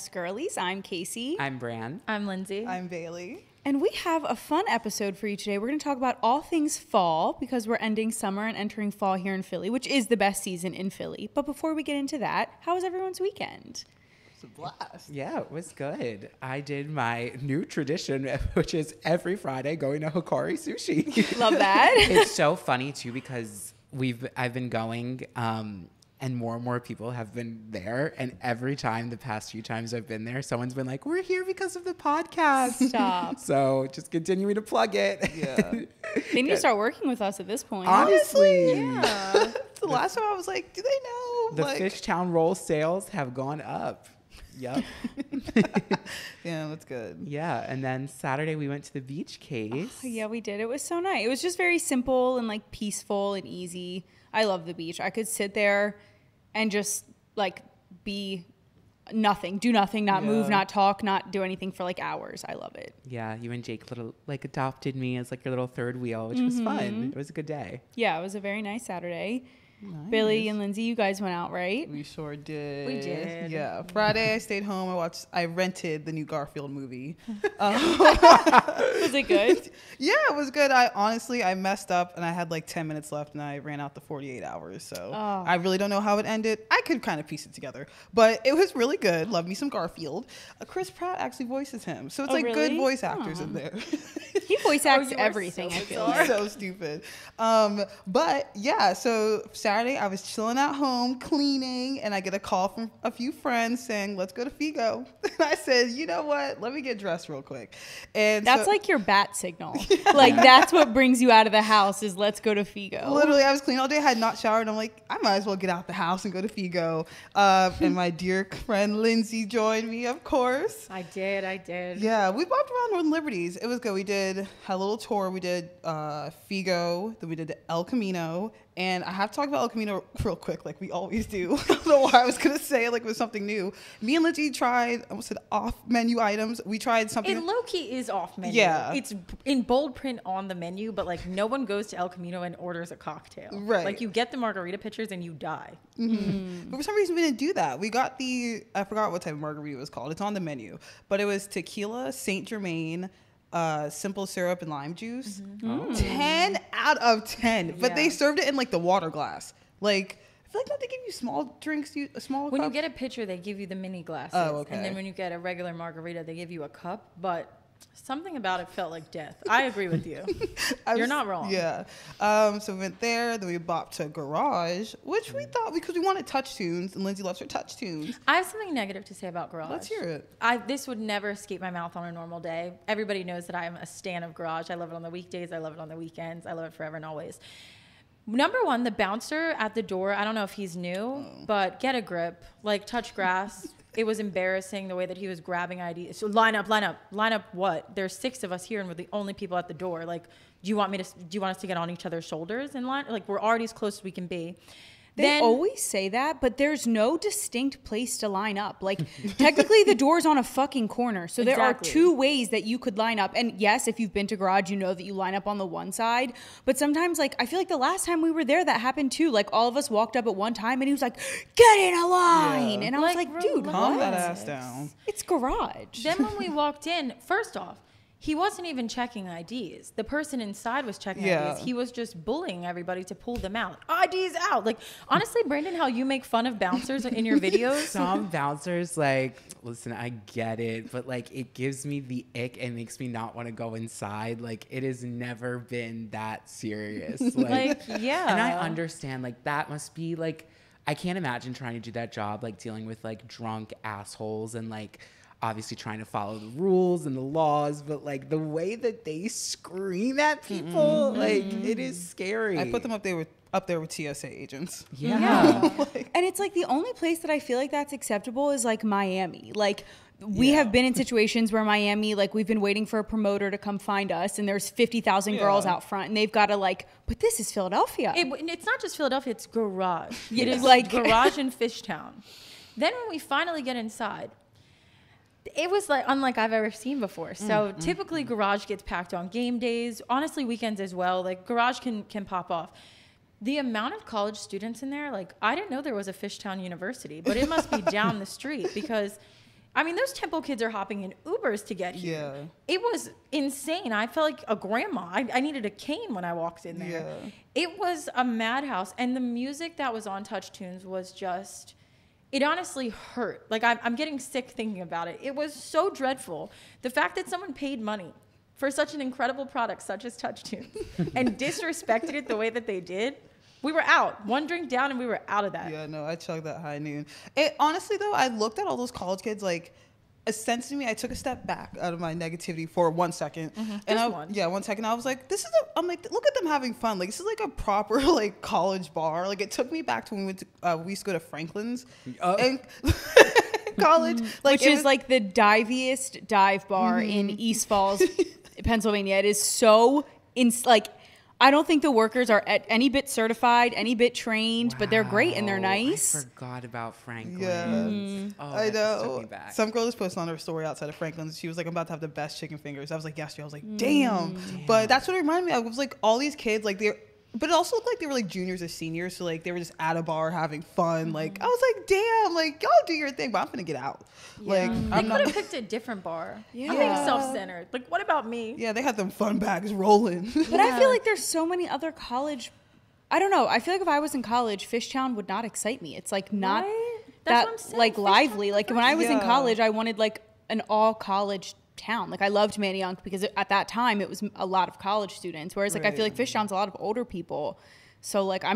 Us Girlies. I'm Casey. I'm Bran. I'm Lindsay. I'm Bailey. And we have a fun episode for you today. We're going to talk about all things fall because we're ending summer and entering fall here in Philly, which is the best season in Philly. But before we get into that, how was everyone's weekend? It's a blast. Yeah, it was good. I did my new tradition, which is every Friday going to Hikari Sushi. Love that. It's so funny too because I've been going and more people have been there, and every time the past few times I've been there, someone's been like, "We're here because of the podcast." Stop. So just continuing to plug it. Yeah. They need to start working with us at this point. Honestly, Yeah. The last time I was like, do they know? the Fishtown roll sales have gone up. Yep. Yeah, that's good. Yeah, and then Saturday we went to the beach case. Oh, yeah, we did. It was so nice. It was just very simple and like peaceful and easy. I love the beach. I could sit there and just like be nothing, do nothing, not move, not talk, not do anything for like hours. I love it. Yeah, you and Jake adopted me as like your little third wheel, which was fun. It was a good day. Yeah, it was a very nice Saturday. Nice. Billy and Lindsay, you guys went out, right? We sure did. We did. Yeah. Friday I stayed home. I rented the new Garfield movie. Was it good? Yeah, it was good. I messed up and I had like 10 minutes left and I ran out the 48 hours. So I really don't know how it ended. I could kind of piece it together, but it was really good. Love me some Garfield. Chris Pratt actually voices him. So it's like really? good voice actors in there. He voice acts you are everything, so I feel bizarre. like. So stupid. But yeah, so Saturday I was chilling at home cleaning and I get a call from a few friends saying, let's go to Figo. And I said, you know what? Let me get dressed real quick. And That's so, like your bat signal. Like that's what brings you out of the house is let's go to Figo. literally, I was cleaning all day, had not showered. I'm like, I might as well get out the house and go to Figo. And my dear friend Lindsay joined me, of course. I did. Yeah, we walked around Northern Liberties. It was good. We had a little tour. We did Figo, then we did El Camino. And I have to talk about El Camino real quick, like we always do. I don't know why I was going to say it like it was something new. Me and Lindsay tried, I almost said off-menu items. We tried something. It low-key is off menu. Yeah. It's in bold print on the menu, but like no one goes to El Camino and orders a cocktail. Right. Like you get the margarita pitchers and you die. Mm-hmm. But for some reason, we didn't do that. We got I forgot what type of margarita it was called. It's on the menu. But it was tequila, Saint Germain, simple syrup and lime juice. 10 out of 10. But they served it in like the water glass. Like, I feel like don't they give you small drinks, a small When cup? you get a pitcher, they give you the mini glasses. Oh, okay. And then when you get a regular margarita, they give you a cup. But something about it felt like death. I agree with you. You're not wrong. Yeah. So we went there. Then we bopped to Garage, which we thought because we wanted touch tunes, and Lindsay loves her touch tunes. I have something negative to say about Garage. Let's hear it. This would never escape my mouth on a normal day. Everybody knows that I am a stan of Garage. I love it on the weekdays. I love it on the weekends. I love it forever and always. Number one, the bouncer at the door, I don't know if he's new, but get a grip. Like, touch grass. It was embarrassing the way that he was grabbing IDs. So line up what? There's 6 of us here and we're the only people at the door. Like, do you want us to get on each other's shoulders in line? Like, we're already as close as we can be. They always say that, but there's no distinct place to line up. Like, technically, the door's on a fucking corner. So there are 2 ways that you could line up. And yes, if you've been to Garage, you know that you line up on the one side. But sometimes, like, I feel like the last time we were there, that happened too. Like, all of us walked up at one time, and he was like, get in a line. Yeah. And I was like, dude, Calm what? that ass down. It's Garage. Then when we walked in, first off, he wasn't even checking IDs. The person inside was checking IDs. He was just bullying everybody to pull them out. IDs out. Like, honestly, Brandon, how you make fun of bouncers in your videos. Some bouncers, like, listen, I get it, but like, it gives me the ick and makes me not want to go inside. Like, it has never been that serious. Like, yeah. And I understand, like, that must be like, I can't imagine trying to do that job, like dealing with like drunk assholes and like, obviously trying to follow the rules and the laws, but like the way that they scream at people, like it is scary. I put them up there with TSA agents. Yeah. And it's like the only place that I feel like that's acceptable is like Miami. Like we have been in situations where Miami, like we've been waiting for a promoter to come find us and there's 50,000 girls out front and they've got to like, but this is Philadelphia. It's not just Philadelphia, it's Garage. Yeah. It is Like- Garage in Fishtown. Then when we finally get inside, it was like unlike I've ever seen before. So typically Garage gets packed on game days, honestly weekends as well. Like Garage can pop off. The amount of college students in there, like I didn't know there was a Fishtown University, but it must be down the street because I mean, those Temple kids are hopping in Ubers to get here. Yeah. It was insane. I felt like a grandma. I needed a cane when I walked in there. Yeah. It was a madhouse. And the music that was on Touch Tunes was just, it honestly hurt. Like, I'm getting sick thinking about it. It was so dreadful. The fact that someone paid money for such an incredible product such as Touch Tunes and disrespected it the way that they did. We were out. One drink down and we were out of that. Yeah, no, I chugged that high noon. Honestly, though, I looked at all those college kids, like, a sense to me, I took a step back out of my negativity for 1 second. Mm-hmm. And 1 second, I was like, I'm like, look at them having fun. Like, this is like a proper, like, college bar. Like, it took me back to when we used to go to Franklin's in college. Like, Which is like the diviest dive bar in East Falls, Pennsylvania. It is so, I don't think the workers are any bit certified, any bit trained, but they're great and they're nice. I forgot about Franklin. Yeah. Oh, I that just know. took me back. Some girl just posted on her story outside of Franklin's. She was like, I'm about to have the best chicken fingers. I was like, yes, I was like, damn. But that's what it reminded me of. It was like all these kids, like but it also looked like they were like juniors or seniors. So like they were just at a bar having fun. Like I was like, damn, like y'all do your thing, but I'm gonna get out. Like They could have picked a different bar. Yeah. I'm being self-centered. Like, what about me? Yeah, they had them fun bags rolling. But I feel like there's so many other college. I don't know. I feel like if I was in college, Fishtown would not excite me. It's like not Right? That's what I'm that saying. like Fishtown lively. was Like when I was in Yeah. college, I wanted like an all college town. Like I loved Manayunk because at that time it was a lot of college students. Whereas like I feel like Fishtown's a lot of older people. So like I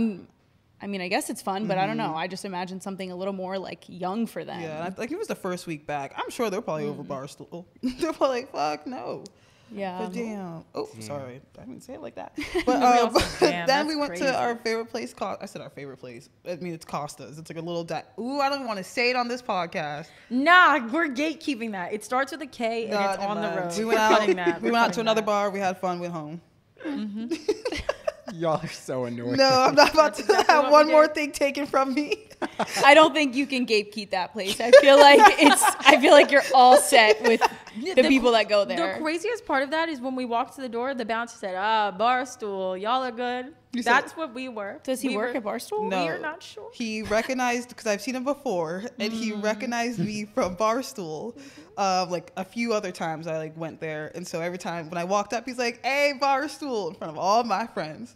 guess it's fun, but I don't know. I just imagine something a little more like young for them. Yeah, like it was the first week back. I'm sure they're probably over Barstool. They're probably like, fuck no. Yeah. But damn. Oh, sorry. I didn't say it like that. We But also- damn, then we that's went crazy. to our favorite place. I said our favorite place. I mean, it's Costa's. It's like a little. Ooh, I don't want to say it on this podcast. Nah, we're gatekeeping that. It starts with a K and Nah, it's on the never mind. road. We We're went out. cutting that. We We're went out to cutting another that. bar. We had fun. Went home. Y'all are so annoying. No, I'm not about to exactly have what one we more did. thing taken from me. I don't think you can gatekeep that place. I feel like you're all set with the people that go there. The craziest part of that is when we walked to the door, the bouncer said, Barstool, y'all are good. You said- That's what we were. Does he We work were- at Barstool? No. We're not sure. He recognized, because I've seen him before, and he recognized me from Barstool. Like a few other times I like went there, and so every time when I walked up, he's like, "Hey, Barstool," in front of all my friends.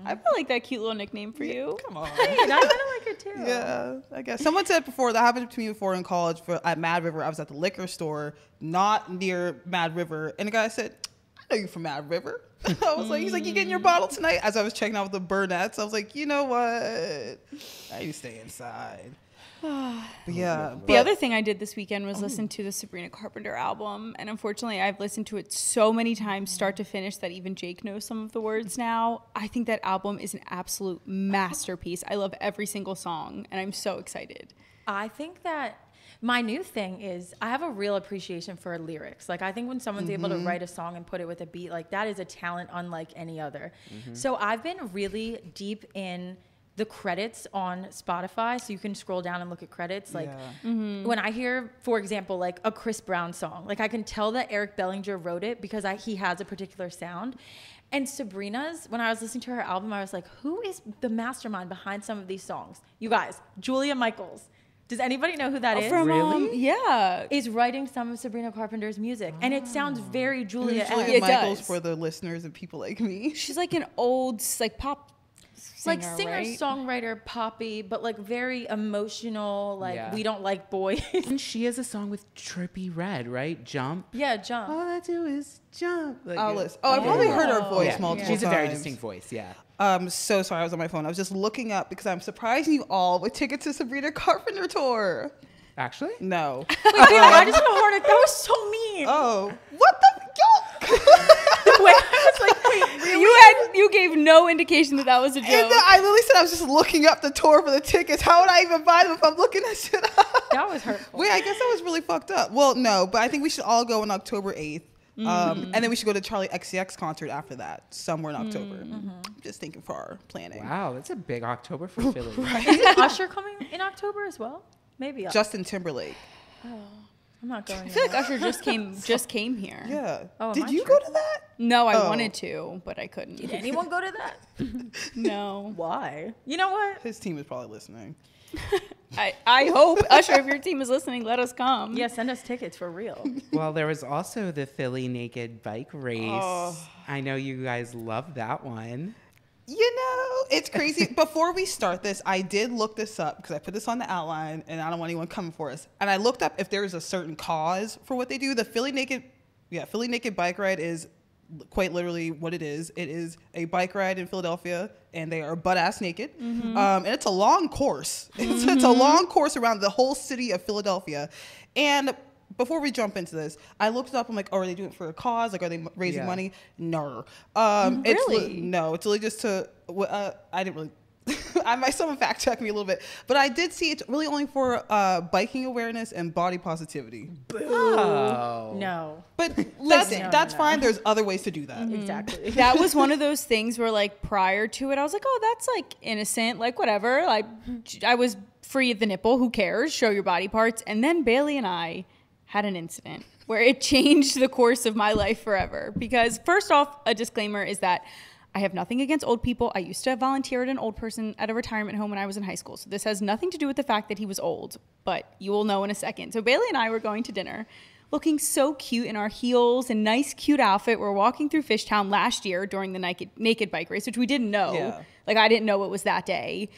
I feel like that cute little nickname for you. Come on. Hey, I kind of like it too. Yeah, I guess someone said before that happened to me before in college. At Mad River, I was at the liquor store, not near Mad River, and the guy said, "I know you from Mad River." I was like, "He's like, you getting your bottle tonight?" As I was checking out with the Burnett's, I was like, "You know what? I need to stay inside." But yeah, The other thing I did this weekend was listen to the Sabrina Carpenter album. And unfortunately, I've listened to it so many times, start to finish, that even Jake knows some of the words now. I think that album is an absolute masterpiece. I love every single song, and I'm so excited. I think that my new thing is I have a real appreciation for lyrics. Like I think when someone's able to write a song and put it with a beat, like that is a talent unlike any other. So I've been really deep in the credits on Spotify, so you can scroll down and look at credits. Like when I hear, for example, like a Chris Brown song, like I can tell that Eric Bellinger wrote it because he has a particular sound. And Sabrina's, when I was listening to her album, I was like, who is the mastermind behind some of these songs? You guys, Julia Michaels. Does anybody know who that is? From, Really? yeah. Is writing some of Sabrina Carpenter's music. And it sounds very Julia. Julia It Michaels does. for the listeners and people like me. She's like an old, like pop Like singer, singer, right? songwriter, poppy, but like very emotional, like Yeah. we don't like boys. And she has a song with Trippie Redd, right? Jump. Yeah, Jump. All I do is jump. Like, I'll listen. I've probably heard her voice yeah. multiple She's times. a very distinct voice, yeah. I'm so sorry I was on my phone. I was just looking up because I'm surprising you all with tickets to Sabrina Carpenter tour. Actually? No. Wait, I just got hornet. That was so mean. Oh, what the y'all? Wait, I was like, wait, really? You gave no indication that was a joke. And I literally said I was just looking up the tour for the tickets. How would I even buy them if I'm looking that shit up? That was hurtful. Wait, I guess that was really fucked up. Well, no, but I think we should all go on October 8th. And then we should go to Charlie XCX concert after that, somewhere in October. Just thinking for our planning. Wow, that's a big October for Philly. Isn't Usher coming in October as well? Maybe. Justin Timberlake. I'm not going. I feel like Usher just came here. Yeah. Oh, am Did I you sure? go to that? No, I Oh. wanted to, but I couldn't. Did anyone go to that? No. Why? You know what? His team is probably listening. I hope, Usher, if your team is listening, let us come. Yeah, send us tickets for real. Well, there was also the Philly Naked Bike Race. Oh. I know you guys love that one. You know, it's crazy. Before we start this, I did look this up because I put this on the outline and I don't want anyone coming for us. And I looked up if there's a certain cause for what they do. The Philly Naked Bike Ride is quite literally what it is. It is a bike ride in Philadelphia, and they are butt-ass naked. And it's a long course. It's a long course around the whole city of Philadelphia. And before we jump into this, I looked it up. I'm like, oh, are they doing it for a cause? Like, are they raising money? No. Really? It's really just to, I didn't really, someone fact checked me a little bit, but I did see it's really only for biking awareness and body positivity. Oh. No. But Listen. that's fine. There's other ways to do that. Exactly. That was one of those things where, like, prior to it, I was like, oh, that's, like, innocent. Like, whatever. Like, I was free of the nipple. Who cares? Show your body parts. And then Bailey and I had an incident where it changed the course of my life forever. Because, first off, a disclaimer is that I have nothing against old people. I used to volunteer at an old person at a retirement home when I was in high school. So this has nothing to do with the fact that he was old, but you will know in a second. So Bailey and I were going to dinner, looking so cute in our heels and nice, cute outfit. We're walking through Fishtown last year during the naked bike race, which we didn't know. Yeah. Like, I didn't know it was that day.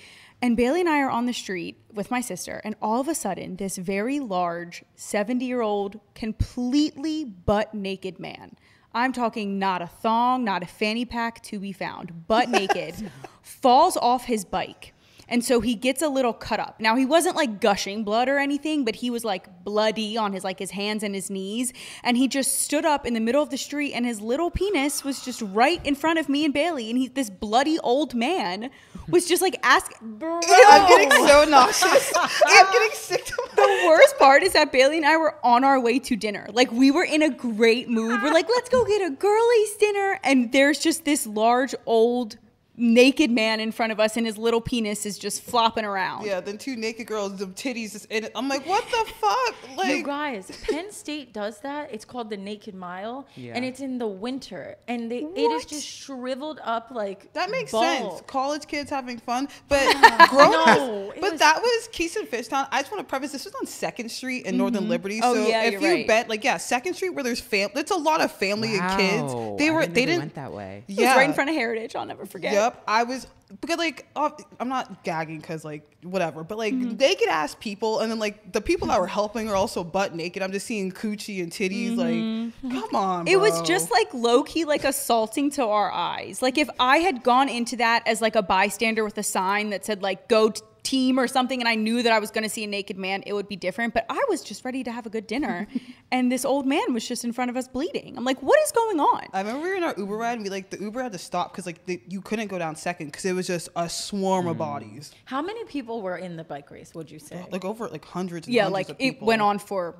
And Bailey and I are on the street with my sister, and all of a sudden, this very large 70-year-old, completely butt naked man, I'm talking not a thong, not a fanny pack to be found, butt naked, falls off his bike. And so he gets a little cut up. Now, he wasn't like gushing blood or anything, but he was like bloody on his hands and his knees. And he just stood up in the middle of the street, and his little penis was just right in front of me and Bailey. And this bloody old man was just like asking, bro. I'm getting so nauseous. I'm getting sick to my The worst part is that Bailey and I were on our way to dinner. Like, we were in a great mood. We're like, let's go get a girlies dinner. And there's just this large old naked man in front of us, and his little penis is just flopping around. Yeah, then two naked girls, the titties is in it. I'm like, what the fuck? Like, You guys, Penn State does that. It's called the Naked Mile, and it's in the winter, and it is just shriveled up like that makes balls. sense. College kids having fun, but grown No, ups. it But was- that was Keystone Fishtown. I just want to preface this was on 2nd Street in Northern Liberty. Oh, so yeah, if you're you right. bet, like, 2nd Street where there's it's a lot of family and kids. Wow. They I didn't know didn't went that way. It was right in front of Heritage. I'll never forget. Yep, I was because like I'm not gagging because like whatever, but like naked ass people, and then like the people that were helping are also butt naked. I'm just seeing coochie and titties. Like, come on, It was bro. just like low key, like assaulting to our eyes. Like, if I had gone into that as like a bystander with a sign that said like "Go Team" or something, and I knew that I was going to see a naked man, it would be different. But I was just ready to have a good dinner, and this old man was just in front of us bleeding. I'm like, what is going on? I remember we were in our Uber ride, and the Uber had to stop because like you couldn't go down 2nd because it was just a swarm of bodies, How many people were in the bike race? Would you say? like over like hundreds. And Yeah, hundreds like of it people. went on for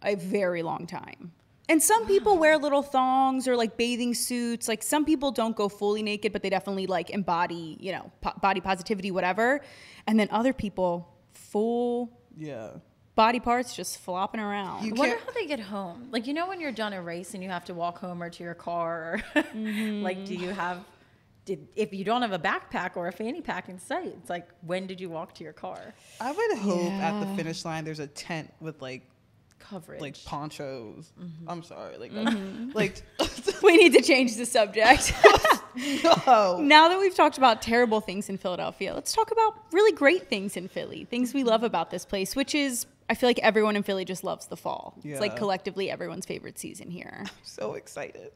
a very long time. And some people wear little thongs or like bathing suits. Like, some people don't go fully naked, but they definitely like embody, you know, body positivity, whatever. And then other people, full Yeah. body parts just flopping around. You I wonder can't- how they get home. Like, you know, when you're done a race and you have to walk home or to your car, or like, do you have? If you don't have a backpack or a fanny pack in sight, it's like, when did you walk to your car? I would hope at the finish line there's a tent with like Coverage. ponchos. I'm sorry, like like We need to change the subject. no. Now that we've talked about terrible things in Philadelphia, let's talk about really great things in Philly. Things we love about this place, which is, I feel like everyone in Philly just loves the fall. It's like Yeah. collectively everyone's favorite season here. So excited.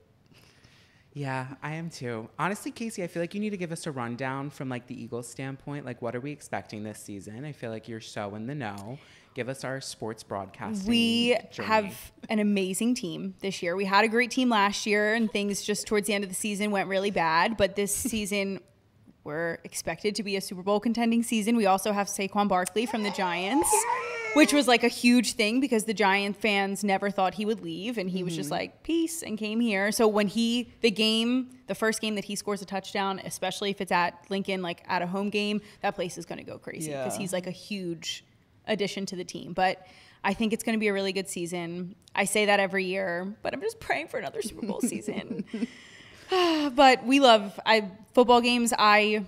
Yeah, I am too. Honestly, Casey, I feel like you need to give us a rundown from like the Eagles standpoint. Like, what are we expecting this season? I feel like you're so in the know. Give us our sports broadcasting We journey. have an amazing team this year. We had a great team last year, and things just towards the end of the season went really bad. But this season, we're expected to be a Super Bowl contending season. We also have Saquon Barkley from the Giants, which was like a huge thing because the Giant fans never thought he would leave, and he was just like, peace, and came here. So when the first game that he scores a touchdown, especially if it's at Lincoln, like at a home game, that place is going to go crazy because he's like a huge addition to the team. But I think it's going to be a really good season. I say that every year, but I'm just praying for another Super Bowl season. But we love football games. I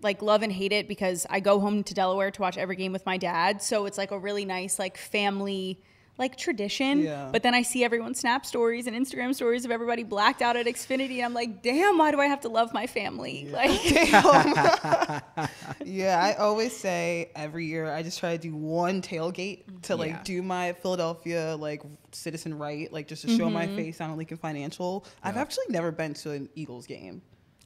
like love and hate it because I go home to Delaware to watch every game with my dad. So it's like a really nice like family like tradition. Yeah. But then I see everyone's Snap stories and Instagram stories of everybody blacked out at Xfinity. And I'm like, damn, why do I have to love my family? Yeah. Like, yeah, I always say every year I just try to do one tailgate to like Yeah. do my Philadelphia like citizen right, like just to show my face on Lincoln Financial. I've actually never been to an Eagles game.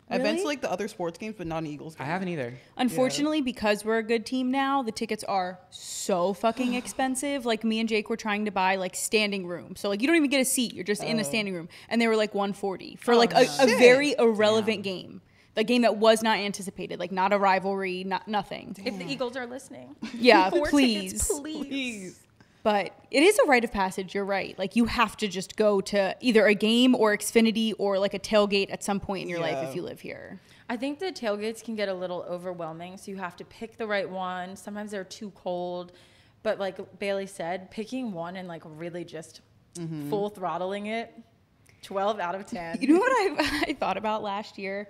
I've been Really? to like the other sports games, but not an Eagles I game. haven't either. unfortunately, because we're a good team now, the tickets are so fucking expensive. Like me and Jake were trying to buy like standing room. So like you don't even get a seat. You're just in the standing room. And they were like $140 for like a shit. very irrelevant game. The game that was not anticipated, like not a rivalry, not nothing. If the Eagles are listening. Yeah, 4 please. tickets, please. But it is a rite of passage. You're right. Like you have to just go to either a game or Xfinity or like a tailgate at some point in your life if you live here. I think the tailgates can get a little overwhelming, so you have to pick the right one. Sometimes they're too cold. But like Bailey said, picking one and like really just full throttling it, 12 out of 10. You know what I thought about last year?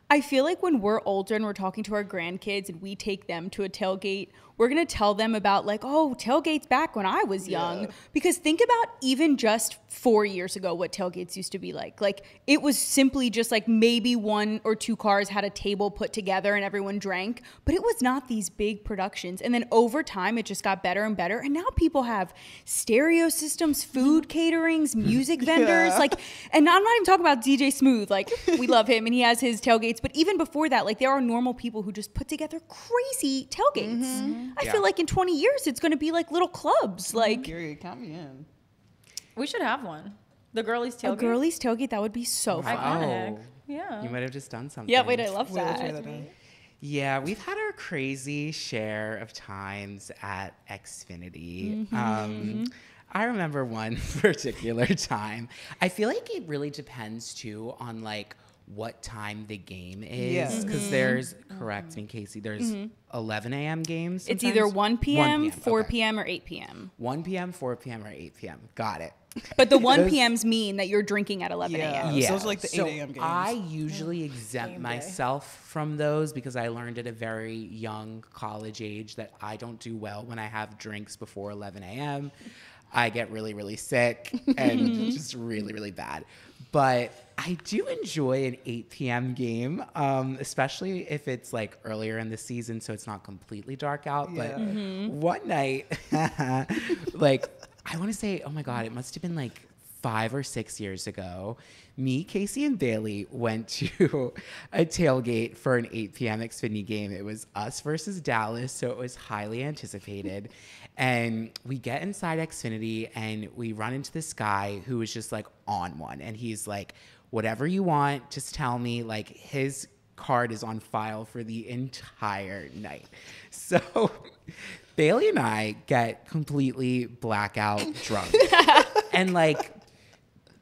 I feel like when we're older and we're talking to our grandkids and we take them to a tailgate, we're going to tell them about like, oh, tailgates back when I was young. Because think about even just 4 years ago what tailgates used to be like. Like it was simply just like maybe 1 or 2 cars had a table put together and everyone drank. But it was not these big productions. And then over time, it just got better and better. And now people have stereo systems, food caterings, music vendors. Like, and I'm not even talking about DJ Smooth. Like we love him and he has his tailgates. But even before that, like there are normal people who just put together crazy tailgates. I feel like in 20 years, it's going to be like little clubs. Like Gary, count me in. We should have one. The girlies tailgate. a girlies tailgate, that would be so fun. Iconic. Oh. Yeah. You might have just done something. Yeah, wait, I love Wait, let's that. try that out. Yeah, we've had our crazy share of times at Xfinity. I remember one particular time. I feel like it really depends too on like what time the game is. Because there's, correct me, Casey, there's 11 a.m. games. It's sometimes? either 1 p.m., 4 okay. p.m., or 8 p.m. 1 p.m., 4 p.m., or 8 p.m. Got it. But the 1 p.m.s mean that you're drinking at 11 a.m. Yeah. So those are like the 8 a.m. games. I usually exempt Game day. myself from those because I learned at a very young college age that I don't do well when I have drinks before 11 a.m. I get really, really sick and just really, really bad. But I do enjoy an 8 p.m. game, especially if it's like earlier in the season, so it's not completely dark out. But one night, like I want to say, oh my God, it must have been like 5 or 6 years ago. Me, Casey, and Bailey went to a tailgate for an 8 p.m. Xfinity game. It was us versus Dallas, so it was highly anticipated. And we get inside Xfinity and we run into this guy who was just like on one. And he's like, whatever you want, just tell me. Like his card is on file for the entire night. So Bailey and I get completely blackout drunk. And like,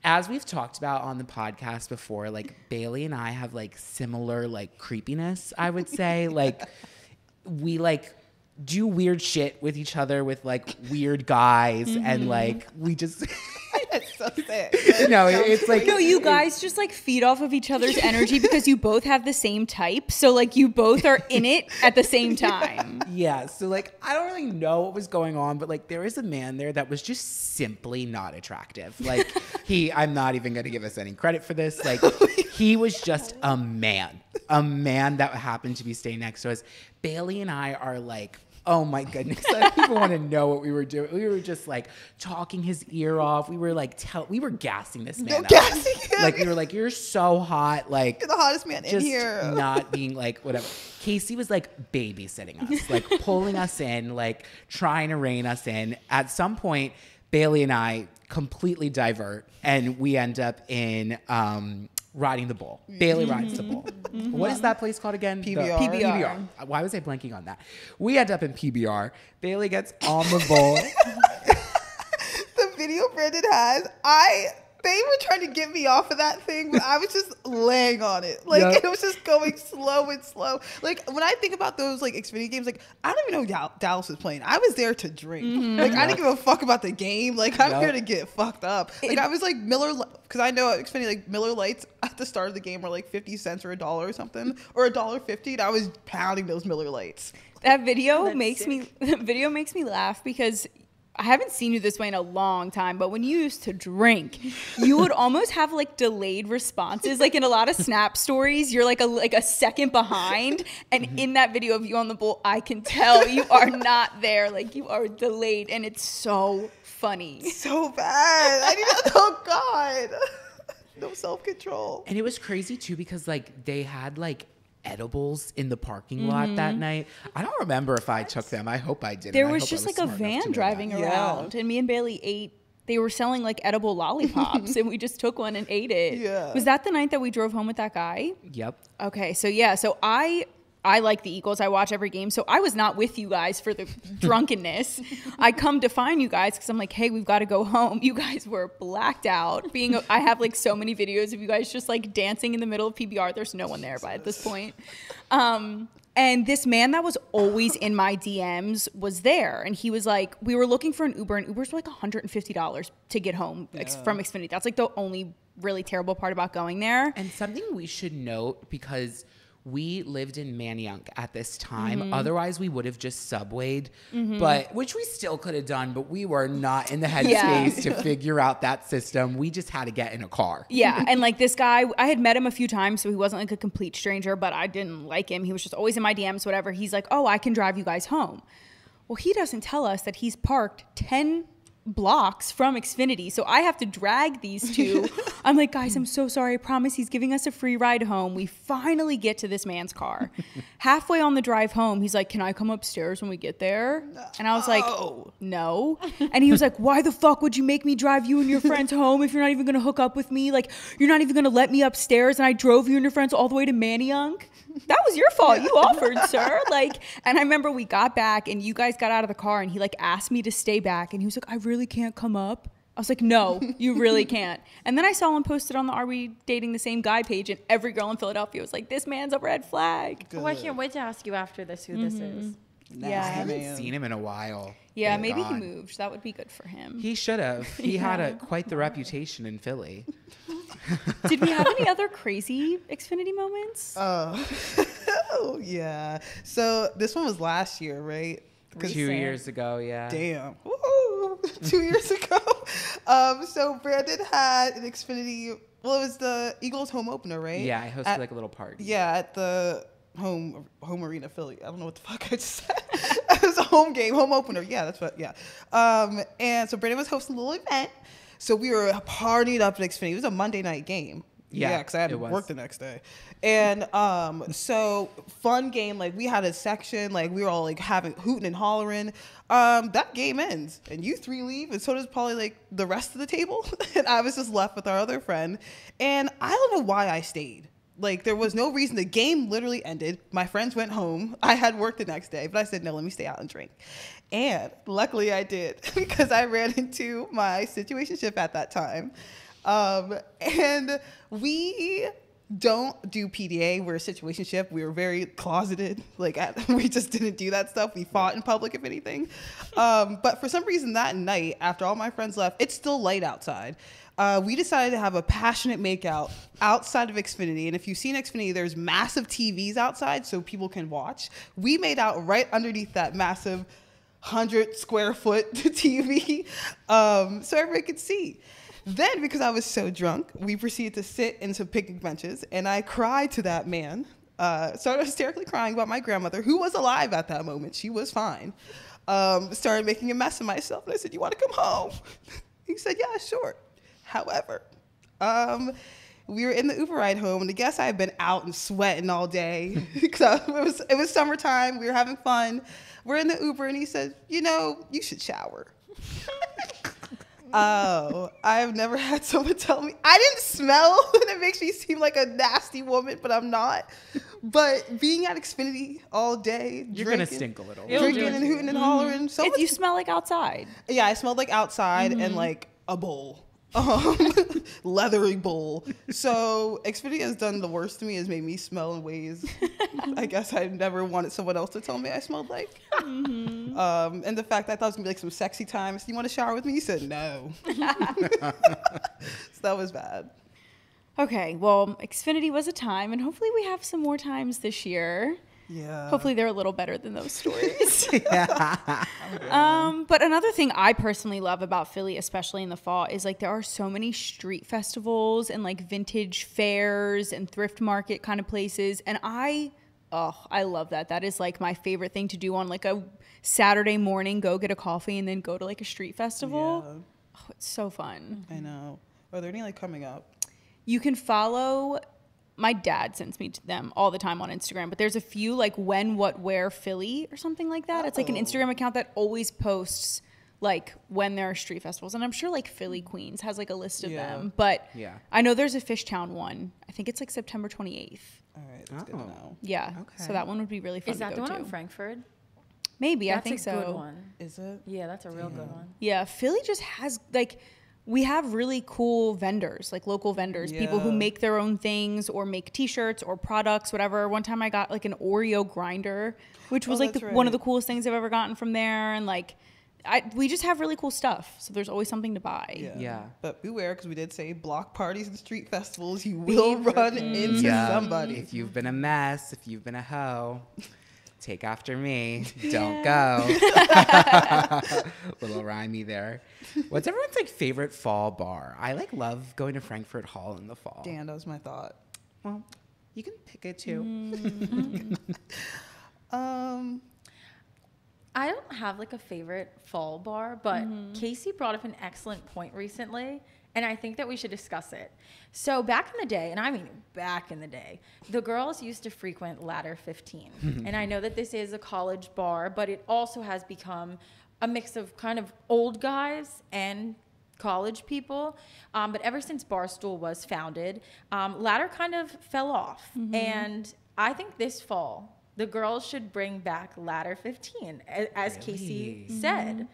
as we've talked about on the podcast before, like Bailey and I have like similar like creepiness, I would say. Like we like do weird shit with each other with like weird guys and like we just It's so sick. no, it's like No, you guys just like feed off of each other's energy because you both have the same type. So like you both are in it at the same time. yeah, so like I don't really know what was going on, but like there is a man there that was just simply not attractive. Like I'm not even going to give us any credit for this. Like he was just a man that happened to be staying next to us. Bailey and I are like, oh my goodness, I don't even want to know what we were doing. We were just like talking his ear off. We were like, we were gassing this man up. Gassing him. Like we were like, you're so hot. Like You're the hottest man in just here. not being like whatever. Casey was like babysitting us, like pulling us in, like trying to rein us in. At some point, Bailey and I completely divert and we end up in riding the bull. Bailey rides the bull. What is that place called again? PBR. PBR. Why was I blanking on that? We end up in PBR. Bailey gets on the bull. The video Brandon has, I They were trying to get me off of that thing, but I was just laying on it. Like, Yep. it was just going slow and slow. Like, when I think about those, like, Xfinity games, like, I don't even know Dallas was playing. I was there to drink. Like, I didn't give a fuck about the game. Like, I'm here to get fucked up. Like, I was like, because I know at Xfinity, like, Miller Lights at the start of the game were like 50 cents or $1 or something, or $1.50, and I was pounding those Miller Lights. That video makes me laugh because I haven't seen you this way in a long time, but when you used to drink, you would almost have like delayed responses. Like in a lot of Snap stories, you're like a second behind. And in that video of you on the bowl, I can tell you are not there. Like you are delayed, and it's so funny. So bad. I need to, oh God. No self-control. And it was crazy too because like they had like edibles in the parking lot that night. I don't remember if I took them. I hope I didn't. There was just like a van driving around, and me and Bailey ate. They were selling like edible lollipops, and we just took one and ate it. Yeah. Was that the night that we drove home with that guy? Yep. Okay, so yeah, so I like the Eagles. I watch every game. So I was not with you guys for the drunkenness. I come to find you guys because I'm like, hey, we've got to go home. You guys were blacked out. I have like so many videos of you guys just like dancing in the middle of PBR. There's no one there by at this point. And this man that was always in my DMs was there. And he was like, we were looking for an Uber, and Ubers were like $150 to get home from Xfinity. That's like the only really terrible part about going there. And something we should note, because we lived in Manayunk at this time. Otherwise, we would have just subwayed, but which we still could have done, but we were not in the headspace to figure out that system. We just had to get in a car. Yeah, and like this guy, I had met him a few times, so he wasn't like a complete stranger, but I didn't like him. He was just always in my DMs, whatever. He's like, oh, I can drive you guys home. Well, he doesn't tell us that he's parked 10 blocks from Xfinity, so I have to drag these two. I'm like, guys, I'm so sorry. I promise he's giving us a free ride home. We finally get to this man's car. Halfway on the drive home, he's like, can I come upstairs when we get there? And I was like, no. And he was like, why the fuck would you make me drive you and your friends home if you're not even gonna hook up with me? Like, you're not even gonna let me upstairs, and I drove you and your friends all the way to Manayunk? That was your fault. You offered, sir. Like, and I remember we got back and you guys got out of the car, and he like asked me to stay back, and he was like, I really can't come up. I was like, no, you really can't. And then I saw him posted on the Are We Dating the Same Guy page, and every girl in Philadelphia was like, this man's a red flag. Oh, I can't wait to ask you after this who this is. Yeah. I haven't seen him in a while. Yeah, Thank maybe God. he moved. That would be good for him. He should have. He had quite the reputation in Philly. Did we have any other crazy Xfinity moments? Oh, yeah. So this one was last year, right? 2 years ago, yeah. Damn. Woo! 2 years ago. So Brandon had an Xfinity. Well, it was the Eagles home opener, right? Yeah, I hosted like a little party. Yeah, at the home arena Philly. I don't know what the fuck I just said. It was a home game, home opener. Yeah, that's what. Yeah. And so Brandon was hosting a little event. So we were partying up at Xfinity. It was a Monday night game. Yeah, because I had to work the next day. And so fun game. Like we had a section. Like we were all like having hooting and hollering. That game ends, and you three leave, and so does probably like the rest of the table. And I was just left with our other friend. And I don't know why I stayed. Like there was no reason. The game literally ended. My friends went home. I had work the next day, but I said no. Let me stay out and drink. And luckily I did because I ran into my situationship at that time. And we don't do PDA. We're a situationship. We were very closeted. Like we just didn't do that stuff. We fought in public, if anything. But for some reason that night, after all my friends left, it's still light outside. We decided to have a passionate makeout outside of Xfinity. And if you've seen Xfinity, there's massive TVs outside so people can watch. We made out right underneath that massive 100 square foot TV so everybody could see. Then, because I was so drunk, we proceeded to sit in some picnic benches, and I cried to that man. Started hysterically crying about my grandmother, who was alive at that moment. She was fine. Started making a mess of myself, and I said, "You want to come home?" He said, "Yeah, sure." However, we were in the Uber ride home, and I guess I had been out and sweating all day because it was summertime. We were having fun. We're in the Uber, and he said, "You know, you should shower." Oh, I've never had someone tell me. I didn't smell, and it makes me seem like a nasty woman, but I'm not. But being at Xfinity all day, You're going to stink a little. drinking and hooting and hollering. So You smell like outside. yeah, I smelled like outside and like a bowl. leathery bowl. So Xfinity has done the worst to me, has made me smell in ways I guess I never wanted someone else to tell me I smelled like. And the fact that I thought it was gonna be like some sexy times. You want to shower with me? You said no. So that was bad. Okay, well, Xfinity was a time, and hopefully we have some more times this year. Yeah. Hopefully they're a little better than those stories. But another thing I personally love about Philly, especially in the fall, is like there are so many street festivals and like vintage fairs and thrift market kind of places. And I love that. That is like my favorite thing to do on like a Saturday morning, go get a coffee and then go to like a street festival. Yeah. Oh, it's so fun. I know. Are there any like coming up? You can follow, my dad sends me to them all the time on Instagram, but there's a few like When, What, Where Philly or something like that. It's like an Instagram account that always posts like when there are street festivals. And I'm sure like Philly Queens has like a list of them. But I know there's a Fishtown one. I think it's like September 28th. All right, that's good to know. Yeah. Okay. So that one would be really fun Is to that go the one to. on Frankfurt? Maybe, That's I think a so. good one. Is it? Yeah, that's a real good one. Yeah, Philly just has like, we have really cool vendors, like local vendors, people who Yeah. make their own things or make t-shirts or products, whatever. One time I got like an Oreo grinder, which was like that's one of right. the coolest things I've ever gotten from there. And like, we just have really cool stuff. So there's always something to buy. Yeah. But beware, because we did say block parties and street festivals, you will run into somebody. If you've been a mess, if you've been a hoe, take after me. Don't go. Little rhymey there. What's everyone's like favorite fall bar? I like love going to Frankfurt Hall in the fall. Dan, that was my thought. Well, you can pick it too. I don't have like a favorite fall bar, but Casey brought up an excellent point recently, and I think that we should discuss it. So back in the day, and I mean back in the day, the girls used to frequent Ladder 15. And I know that this is a college bar, but it also has become a mix of kind of old guys and college people. But ever since Barstool was founded, Ladder kind of fell off. And I think this fall, the girls should bring back Ladder 15, as Casey said.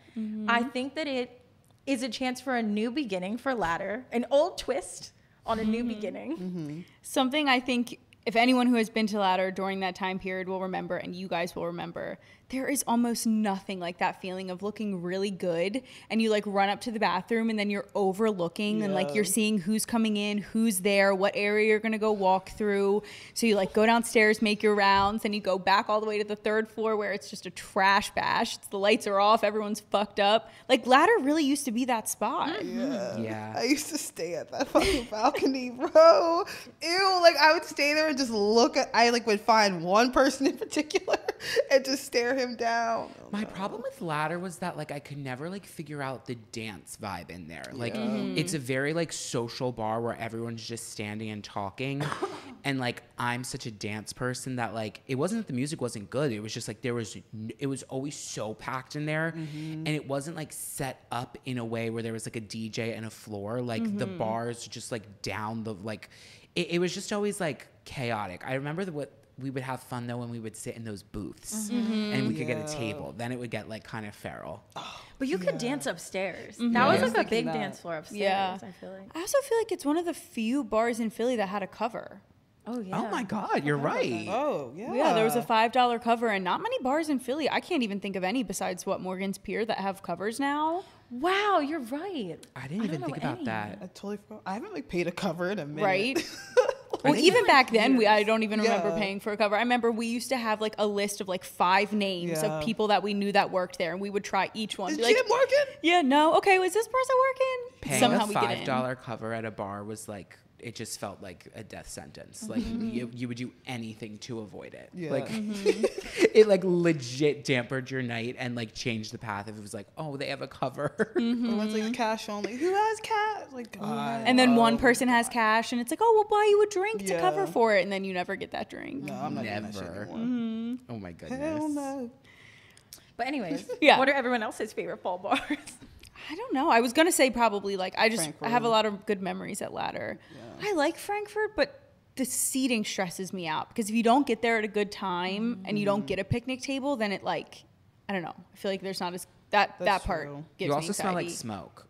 I think that it is a chance for a new beginning for Ladder, an old twist on a new beginning. Something I think if anyone who has been to Ladder during that time period will remember, and you guys will remember, there is almost nothing like that feeling of looking really good and you like run up to the bathroom and then you're overlooking and like you're seeing who's coming in, who's there, what area you're gonna go walk through. So you like go downstairs, make your rounds, and you go back all the way to the third floor where it's just a trash bash. The lights are off, everyone's fucked up. Like Ladder really used to be that spot. Yeah. I used to stay at that fucking balcony, bro. Ew, like I would stay there and just look at, I like would find one person in particular and just stare him down. My problem with Ladder was that like I could never like figure out the dance vibe in there. Like it's a very like social bar where everyone's just standing and talking. And like I'm such a dance person that like it wasn't that the music wasn't good. It was just like it was always so packed in there. And it wasn't like set up in a way where there was like a DJ and a floor. Like the bars just like down the like it was just always like chaotic. I remember what we would have fun though when we would sit in those booths and we could get a table. Then it would get like kind of feral. But you could dance upstairs. That was like a big dance floor upstairs, I feel like. I also feel like it's one of the few bars in Philly that had a cover. Oh, yeah. Oh my God, you're right. Oh, yeah. Yeah, there was a $5 cover, and not many bars in Philly. I can't even think of any besides Morgan's Pier that have covers now. Wow, you're right. I didn't even know think about any. that. I totally forgot. I haven't like paid a cover in a minute. Right? Well, even back then, I don't even remember Yeah. paying for a cover. I remember we used to have like a list of like 5 names Yeah. of people that we knew that worked there, and we would try each one. Is Be like, Jim working? yeah, no, okay, was this person working? Paying Somehow a we get in. $5 cover at a bar was like, it just felt like a death sentence. Like you would do anything to avoid it. Yeah. Like it like legit dampened your night and like changed the path if it was like, oh, they have a cover. Everyone's like cash only. Who has cash? Like, God. And then one person has cash, and it's like, oh, we'll buy you a drink to Yeah. cover for it, and then you never get that drink. No, I'm not doing that shit Never. anymore. Oh my goodness. Hell no. But anyways, Yeah. what are everyone else's favorite fall bars? I don't know. I was gonna say probably like I Frankfurt. have a lot of good memories at Ladder. I like Frankfurt, but the seating stresses me out because if you don't get there at a good time and you don't get a picnic table, then it like I don't know. I feel like there's not as that That's part true. gives You also me smell like anxiety. smoke.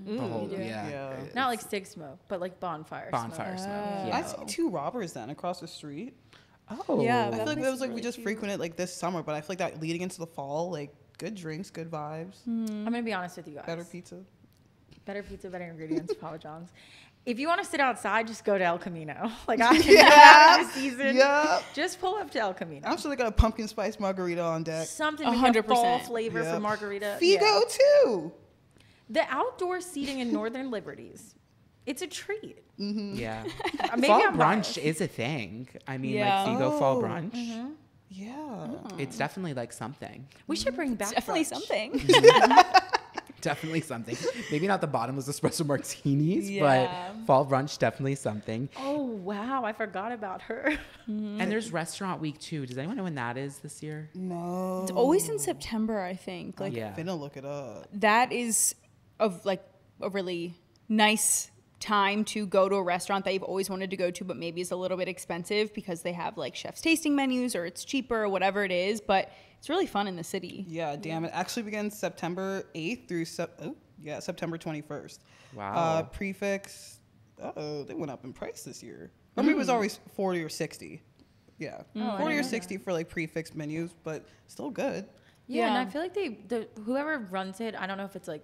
The whole, You do? yeah. Not like cig smoke, but like bonfire Bonfire smoke. I Yeah. see two robbers then across the street. Oh. Yeah, I that feel like place it was is like we really just cute. frequented like this summer, but I feel like that leading into the fall, like good drinks, good vibes, I'm gonna be honest with you guys. better pizza. Better pizza, better ingredients, Papa John's. If you want to sit outside, just go to El Camino. Like I have this season. Yeah. Just pull up to El Camino. I'm sure they got a pumpkin spice margarita on deck. Something with a 100%. fall flavor Yep. for margarita. Figo Yeah. too. The outdoor seating in Northern Liberties. It's a treat. Yeah. Maybe Fall I'm brunch biased. is a thing. I mean, Yeah. like Figo fall Oh. brunch. Yeah. It's definitely like something. We should bring back Definitely brunch. something. Definitely something. Maybe not the bottomless espresso martinis, Yeah. but fall brunch definitely something. Oh wow, I forgot about her. And there's restaurant week too. Does anyone know when that is this year? No. It's always in September, I think. Like Yeah. Finna look it up. that is of like a really nice time to go to a restaurant that you've always wanted to go to, but maybe is a little bit expensive because they have like chef's tasting menus or it's cheaper or whatever it is. But it's really fun in the city. Yeah, damn. It actually begins September 8th through September 21st. Wow. Prefix. They went up in price this year. I mean, it was always 40 or 60. Yeah, 40 or 60 for like prefix menus, but still good. Yeah, and Yeah. I feel like whoever runs it, I don't know if it's like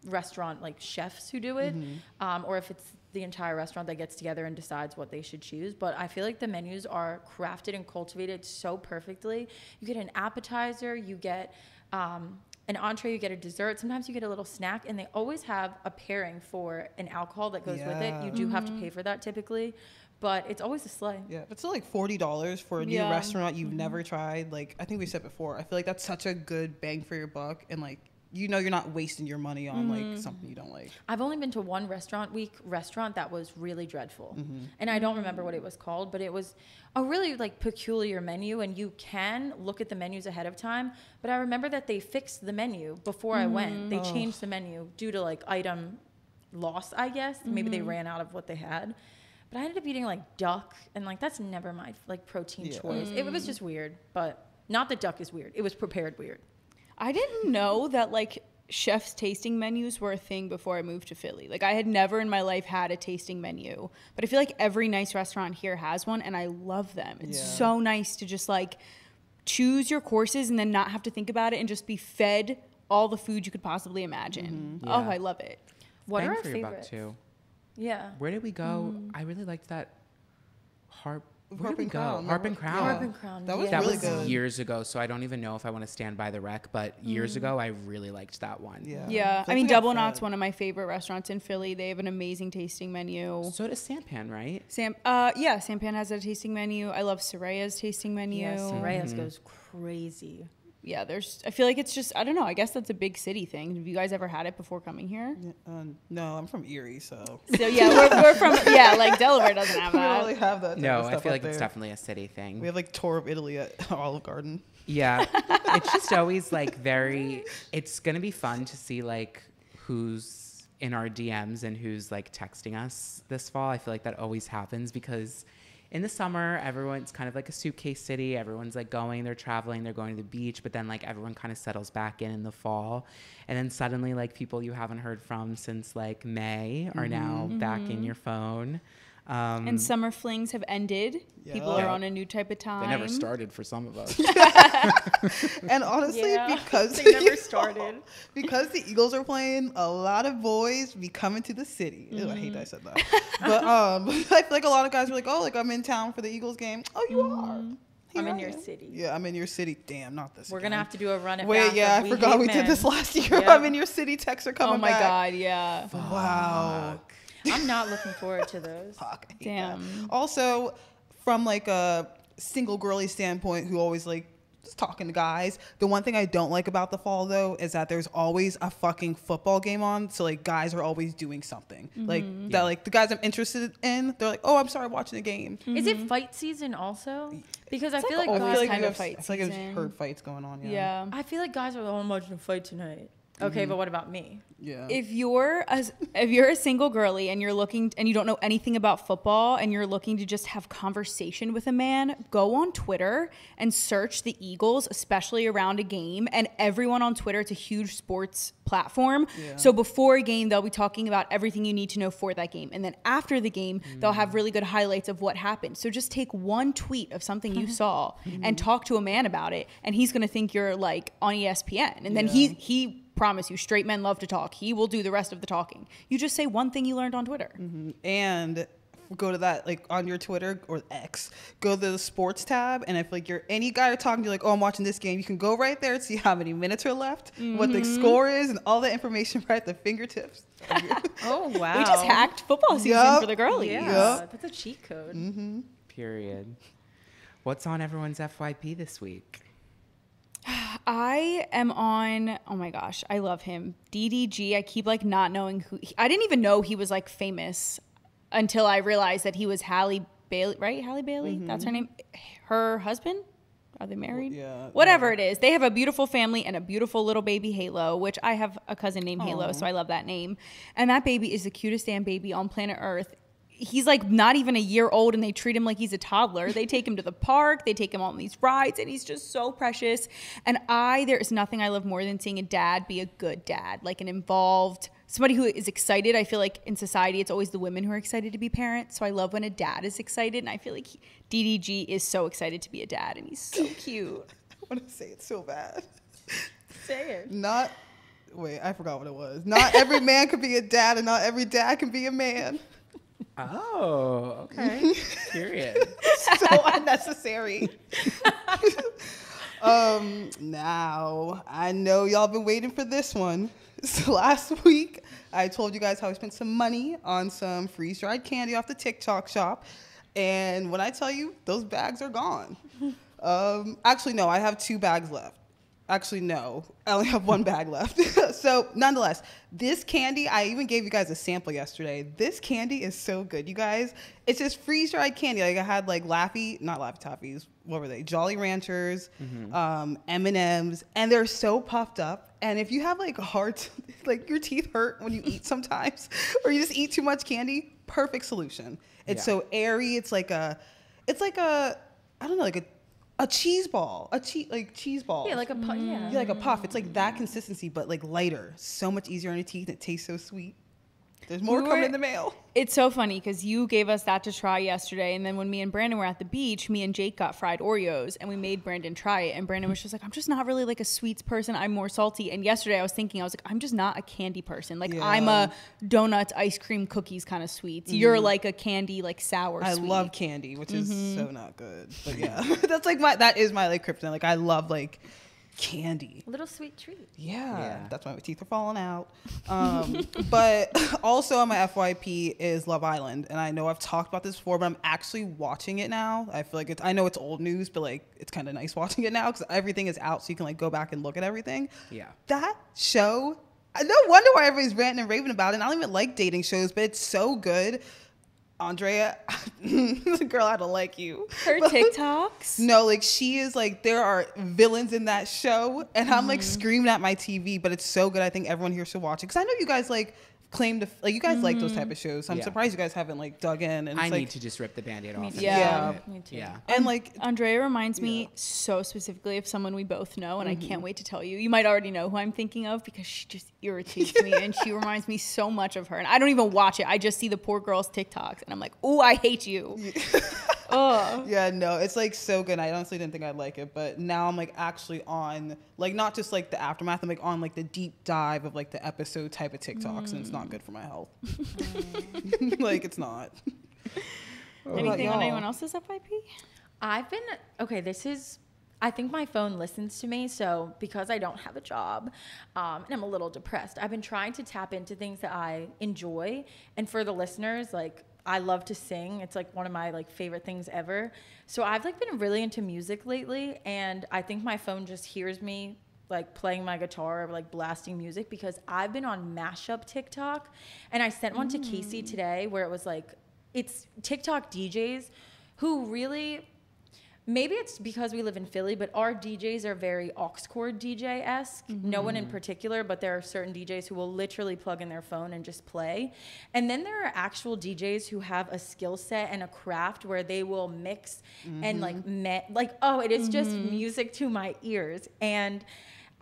restaurant like chefs who do it, or if it's the entire restaurant that gets together and decides what they should choose. But I feel like the menus are crafted and cultivated so perfectly. You get an appetizer, you get an entree, you get a dessert. Sometimes you get a little snack, and they always have a pairing for an alcohol that goes with it. You do have to pay for that typically, but it's always a sleigh. Yeah, it's still like $40 for a new Yeah. restaurant you've never tried. Like I think we said before, I feel like that's such a good bang for your buck, and like you know you're not wasting your money on like something you don't like. I've only been to one restaurant that was really dreadful. And I don't remember what it was called, but it was a really like peculiar menu, and you can look at the menus ahead of time. But I remember that they fixed the menu before I went. They changed the menu due to like item loss, I guess. Maybe they ran out of what they had. But I ended up eating like duck, and like that's never my like protein choice. It was just weird, but not that duck is weird. It was prepared weird. I didn't know that like chef's tasting menus were a thing before I moved to Philly. Like I had never in my life had a tasting menu, but I feel like every nice restaurant here has one, and I love them. It's Yeah. so nice to just like choose your courses and then not have to think about it and just be fed all the food you could possibly imagine. Yeah. Oh, I love it. What Bang are our for your buck, favorites? too. Yeah. Where did we go? I really liked that harp. Where Harp did we and go? Crown, Harp and remember? Crown. Harp and Crown. That was yeah. That really was good. years ago, so I don't even know if I want to stand by the rec. But years ago, I really liked that one. Yeah. Yeah. It's I like mean, we got Double Knot's fed. one of my favorite restaurants in Philly. They have an amazing tasting menu. So does Sampan, right? Sampan has a tasting menu. I love Soraya's tasting menu. Yeah, Sorayas goes crazy. Yeah, I feel like it's just, I don't know. I guess that's a big city thing. Have you guys ever had it before coming here? No, I'm from Erie, so So yeah, we're from, like Delaware doesn't have we don't really that. have that. type No, of I stuff feel up like it's there. definitely a city thing. We have like tour of Italy at Olive Garden. Yeah, it's just always like it's gonna be fun to see like who's in our DMs and who's like texting us this fall. I feel like that always happens because in the summer, everyone's kind of like a suitcase city. Everyone's like they're traveling, they're going to the beach, but then like everyone kind of settles back in the fall. And then suddenly like people you haven't heard from since like May are now back in your phone. And summer flings have ended. Yeah. People are on a new type of time. They never started for some of us. And honestly, Yeah, because they never started. because the Eagles are playing, a lot of boys be coming to the city. Ew, I hate that I said that. But I feel like a lot of guys are like, oh, like I'm in town for the Eagles game. Oh, you are. I'm Here in I your am. city. Yeah, I'm in your city. Damn, not this. We're again. gonna have to do a run it Wait, back. yeah, of I forgot Hate we did Men. this last year. Yep. I'm in your city. Texts are coming Oh my back. God, yeah. Wow. I'm not looking forward to those. Fuck, I hate Damn. that. Also, from like a single girly standpoint, who always like just talking to guys. The one thing I don't like about the fall though is that there's always a fucking football game on. So like guys are always doing something like that. Like the guys I'm interested in, they're like, oh, I'm sorry, watching a game. Is it fight season also? Because I feel like always guys kind of I've- fight I feel like I've season. heard fights going on. Yeah. I feel like guys are all watching a fight tonight. Okay, but what about me? Yeah. If you're a single girly and you're looking and you don't know anything about football and you're looking to just have conversation with a man, go on Twitter and search the Eagles, especially around a game. And everyone on Twitter, it's a huge sports platform. Yeah. So before a game, they'll be talking about everything you need to know for that game. And then after the game, they'll have really good highlights of what happened. So just take one tweet of something you saw and talk to a man about it. And he's going to think you're like on ESPN. And then he promise you, straight men love to talk. He will do the rest of the talking. You just say one thing you learned on Twitter. And go to that, like on your Twitter or X, go to the sports tab. And if like you're any guy you're talking to, like, oh, I'm watching this game, you can go right there and see how many minutes are left, what the score is, and all the information right at the fingertips. Oh, wow. We just hacked football season for the girlies. Yeah, that's a cheat code. Period. What's on everyone's FYP this week? I am on, oh my gosh, I love him. DDG, I keep like not knowing I didn't even know he was like famous until I realized that he was Halle Bailey, right? Halle Bailey? That's her name. Her husband? Are they married? Yeah. Whatever it is. They have a beautiful family and a beautiful little baby, Halo, which I have a cousin named Halo, so I love that name. And that baby is the cutest damn baby on planet Earth. He's like not even a year old and they treat him like he's a toddler. They take him to the park. They take him on these rides and he's just so precious. And there is nothing I love more than seeing a dad be a good dad, like an involved, somebody who is excited. I feel like in society, it's always the women who are excited to be parents. So I love when a dad is excited. And I feel like DDG is so excited to be a dad and he's so cute. I want to say it so bad. Say it. Wait, I forgot what it was. Not every man could be a dad and not every dad can be a man. Oh, okay. Period. So unnecessary. Now, I know y'all been waiting for this one. So last week, I told you guys how I spent some money on some freeze-dried candy off the TikTok shop. And when I tell you, those bags are gone. Actually, no, I have 2 bags left. Actually, no, I only have 1 bag left. So nonetheless, this candy, I even gave you guys a sample yesterday. This candy is so good, you guys. It's just freeze-dried candy. Like I had like not Laffy Taffies, what were they? Jolly Ranchers, M&Ms, and they're so puffed up. And if you have like like your teeth hurt when you eat sometimes, or you just eat too much candy, perfect solution. It's so airy. It's like a, I don't know, like a cheese ball, cheese ball. Yeah, like a puff. Yeah, like a puff. It's like that consistency, but like lighter. So much easier on your teeth. It tastes so sweet. There's more coming in the mail. It's so funny because you gave us that to try yesterday. And then when me and Brandon were at the beach, me and Jake got fried Oreos and we made Brandon try it. And Brandon was just like, I'm just not really like a sweets person. I'm more salty. And yesterday I was like, I'm just not a candy person. Like I'm a donuts, ice cream, cookies kind of sweets. You're like a candy, like sour sweet. I love candy, which is so not good. But yeah, that is my like kryptonite. Like I love like candy. A little sweet treat. Yeah, that's why my teeth are falling out. But also on my FYP is Love Island, and I know I've talked about this before, but I'm actually watching it now. I feel like I know it's old news, but like it's kind of nice watching it now because everything is out, so you can like go back and look at everything. Yeah, that show. No wonder why everybody's ranting and raving about it. And I don't even like dating shows, but it's so good. Andrea, the girl I don't like you. Her TikToks? No, like she is like, there are villains in that show and I'm like screaming at my TV, but it's so good. I think everyone here should watch it. Cause I know you guys like claim to, like you guys like those type of shows. So I'm surprised you guys haven't like dug in. And I need to just rip the Band-Aid off. Yeah. Me too. Yeah. And like Andrea reminds me so specifically of someone we both know, and I can't wait to tell you. You might already know who I'm thinking of because she just irritates me and she reminds me so much of her. And I don't even watch it. I just see the poor girl's TikToks and I'm like, oh, I hate you. Yeah, no, it's like so good. I honestly didn't think I'd like it, but now I'm like actually on like not just like the aftermath. I'm like on like the deep dive of like the episode type of TikToks, and it's not good for my health. Like it's not. Anything on anyone else's FYP? I've been I think my phone listens to me, so because I don't have a job and I'm a little depressed, I've been trying to tap into things that I enjoy. And for the listeners, like I love to sing. It's like one of my like favorite things ever. So I've like been really into music lately, and I think my phone just hears me like playing my guitar or like blasting music because I've been on mashup TikTok, and I sent one to Casey today where it was like, it's TikTok DJs who really maybe it's because we live in Philly, but our DJs are very aux cord DJ-esque. No one in particular, but there are certain DJs who will literally plug in their phone and just play. And then there are actual DJs who have a skill set and a craft where they will mix and it is just music to my ears. And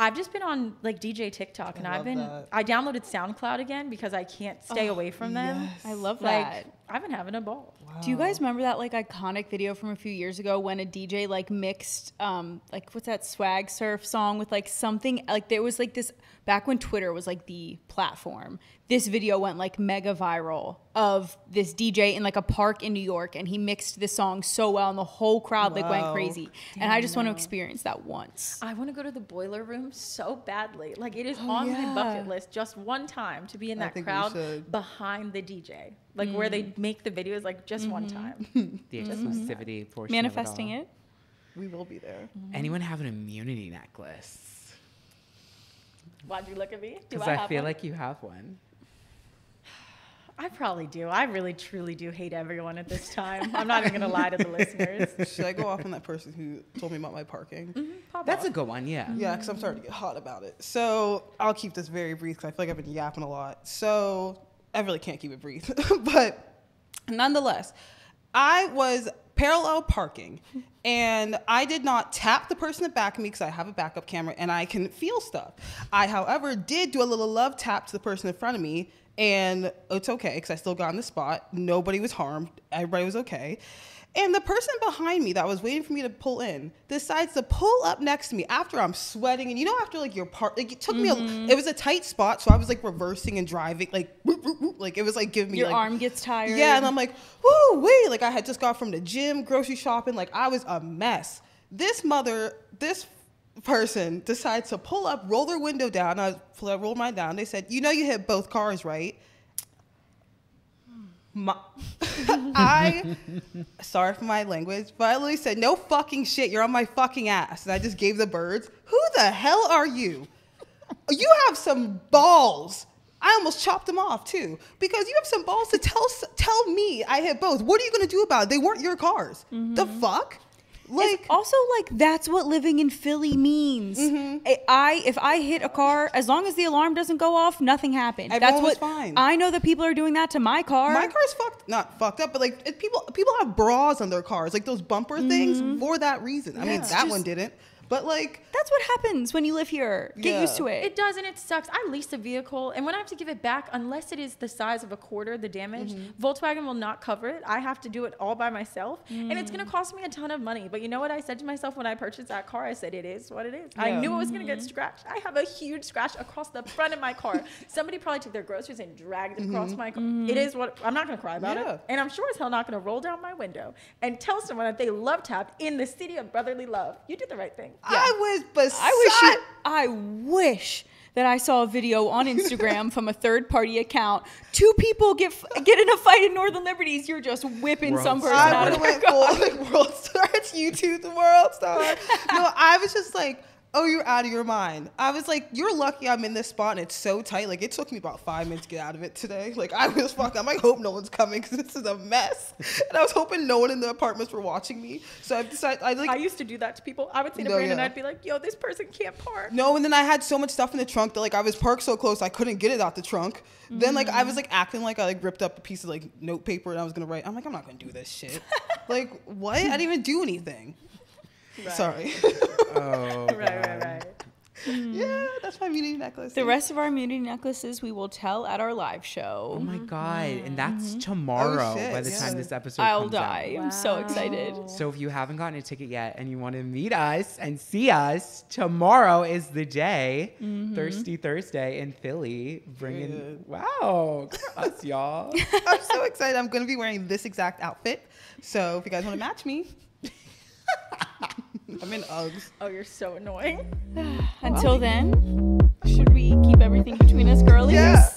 I've just been on like DJ TikTok, and I downloaded SoundCloud again because I can't stay away from them. Yes. I love that. Like, I've been having a ball. Wow. Do you guys remember that like iconic video from a few years ago when a DJ like mixed like what's that swag surf song with like something like there was like this back when Twitter was like the platform. This video went like mega viral of this DJ in like a park in New York, and he mixed this song so well, and the whole crowd like went crazy. And I just want to experience that once. I want to go to the Boiler Room so badly. Like it is on my bucket list just one time to be in that crowd behind the DJ. Like where they make the videos like just one time. The exclusivity portion Manifesting of it. We will be there. Anyone have an immunity necklace? Why'd you look at me? Because I feel like you have one. I probably do. I really, truly do hate everyone at this time. I'm not even going to lie to the listeners. Should I go off on that person who told me about my parking? That's a good one, yeah. Yeah, because I'm starting to get hot about it. So I'll keep this very brief because I feel like I've been yapping a lot. So I really can't keep it brief. But nonetheless, I was parallel parking, and I did not tap the person in the back of me because I have a backup camera and I can feel stuff. I, however, did do a little love tap to the person in front of me, and it's okay because I still got in the spot. Nobody was harmed. Everybody was okay. And the person behind me that was waiting for me to pull in decides to pull up next to me after I'm sweating. And you know, after like your part, like it took me, it was a tight spot. So I was like reversing and driving, like, whoop, whoop, whoop, like it was like giving me Your like, arm gets tired. yeah. And I'm like, whoo, wait. Like I had just got from the gym, grocery shopping. Like I was a mess. This person decides to pull up, roll their window down. I rolled mine down. They said, you know, you hit both cars, right? Sorry for my language, but I literally said, no fucking shit, you're on my fucking ass. And I just gave the birds. Who the hell are you? You have some balls. I almost chopped them off too, because you have some balls to tell me I hit both. What are you going to do about it? They weren't your cars. The fuck? Like, it's also like that's what living in Philly means. If I hit a car, as long as the alarm doesn't go off, nothing happened. Everyone That's was fine. I know that people are doing that to my car. my car's not fucked up, but like people have bras on their cars, like those bumper things for that reason. I mean, that one didn't, but like That's what happens when you live here. Get used to it. It does, and it sucks. I leased a vehicle, and when I have to give it back, unless it is the size of a quarter, the damage, Volkswagen will not cover it. I have to do it all by myself, and it's going to cost me a ton of money. But you know what I said to myself when I purchased that car? I said, it is what it is. I knew it was going to get scratched. I have a huge scratch across the front of my car. Somebody probably took their groceries and dragged it across my car. It is what, I'm not going to cry about it. And I'm sure as hell not going to roll down my window and tell someone that they love tapped in the city of brotherly love. You did the right thing. I wish that I saw a video on Instagram from a third-party account. Two people get in a fight in Northern Liberties. You're just whipping some person out of their car. Like World Star. It's YouTube, the World Star. No, I was just like, oh, you're out of your mind. I was like, you're lucky I'm in this spot and it's so tight. Like, it took me about 5 minutes to get out of it today. Like, I was fucking, I'm like, hope no one's coming because this is a mess. And I was hoping no one in the apartments were watching me. So I decided, I used to do that to people. I would say to Brandon, I'd be like, yo, this person can't park. No, and then I had so much stuff in the trunk that, like, I was parked so close I couldn't get it out the trunk. Then, like, I was, like, acting like I, like, ripped up a piece of, like, note paper and I was going to write. I'm like, I'm not going to do this shit. Like, what? I didn't even do anything. Right. Sorry. Oh, right. Yeah, that's my immunity necklace. The rest of our immunity necklaces we will tell at our live show. Oh my God. And that's tomorrow by the time this episode I'll comes die. out. I'm so excited. So if you haven't gotten a ticket yet and you want to meet us and see us, tomorrow is the day, Thirsty Thursday in Philly. Wow, good for us, y'all. I'm so excited. I'm going to be wearing this exact outfit. So if you guys want to match me, I'm in Uggs. Oh, you're so annoying. Until then, should we keep everything between us girlies? Yeah.